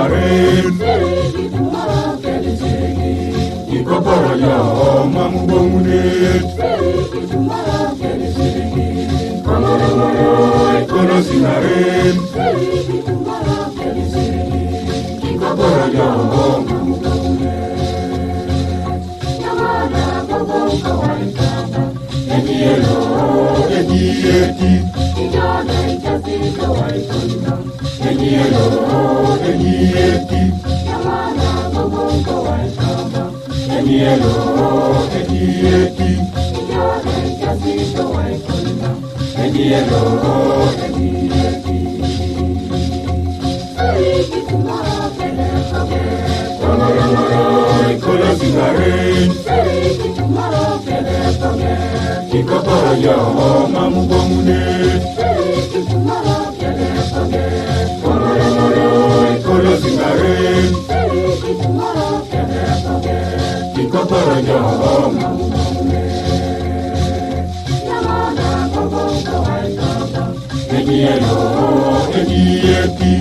singaren ikoporo yo mamu bomunet kono singaren ikoporo yo mamu bomunet Ejielo, ejieti, Ejielo, ejieti, Ejielo, ejieti, Ejielo, ejieti. Kono singaren ikoporo yo mamu bomunet kono singaren ikoporo yo mamu bomunet Ejielo, ejieti,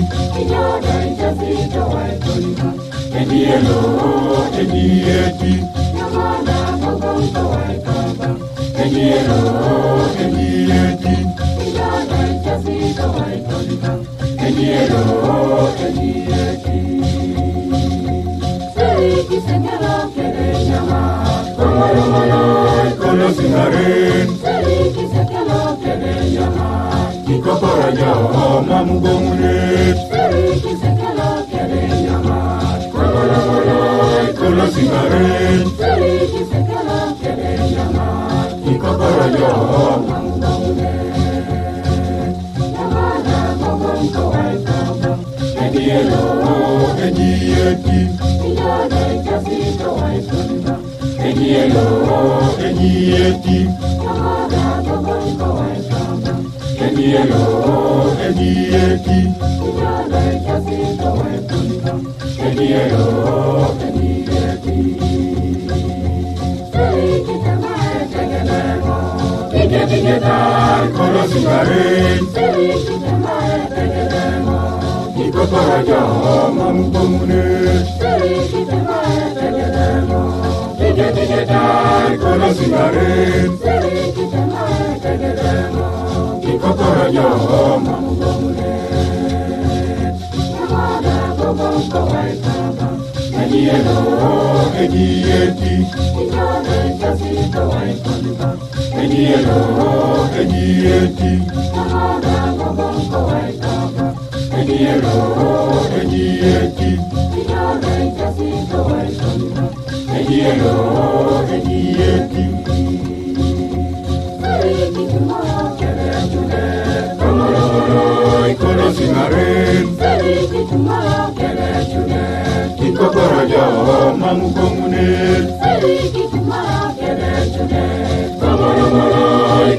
Ejielo, ejieti, Ejielo, ejieti, Ejielo, ejieti. Kono singaren ikoporo yo mamu bomunet kono singaren ikoporo yo mamu bomunet Ejielo, ejieti, Ejielo, ejieti, Ejielo, ejieti, Ejielo, ejieti. Kono singaren ikoporo yo mamu bomunet kono singaren ikoporo yo mamu bomunet Ejielo, ejieti, Ejielo, ejieti, Ejielo, ejieti, Ejielo, ejieti. Kono singaren ikoporo yo mamu bomunet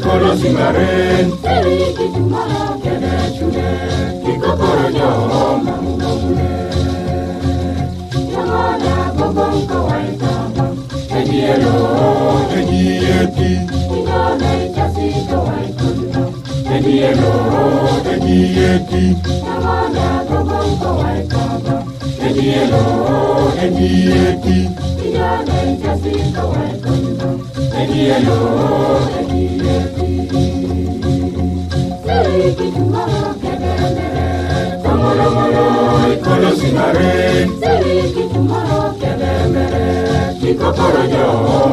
kono singaren ikoporo yo mamu bomunet Ejielo, ejieti, Ejielo, ejieti, Ejielo, ejieti, Ejielo, ejieti. Kono singaren ikoporo yo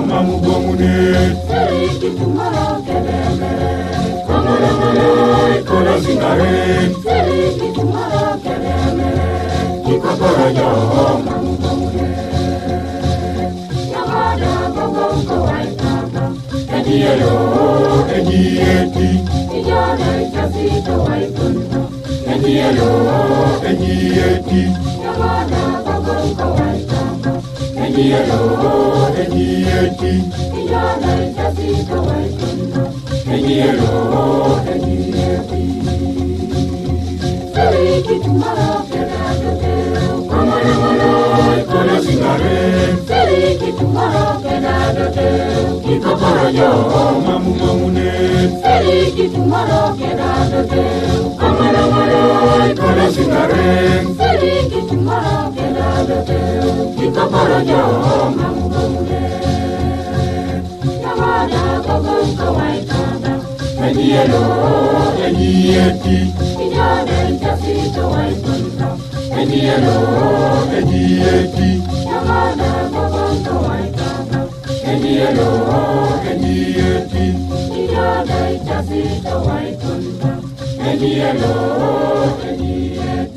mamu bomunet kono singaren ikoporo yo mamu bomunet Ejielo, ejieti, Ejielo, ejieti, Ejielo, ejieti, Ejielo, ejieti. Kono singaren ikoporo yo mamu bomunet kono singaren Eri kitumara kelalote, kikapara jo mamumamune. Yamada kogonka waitanda, enyelo, enyeti. Kijade chasito waitanda, enyelo, enyeti. Yamada kogonka waitanda, enyelo, enyeti. Kijade chasito waitanda, enyelo, enyeti.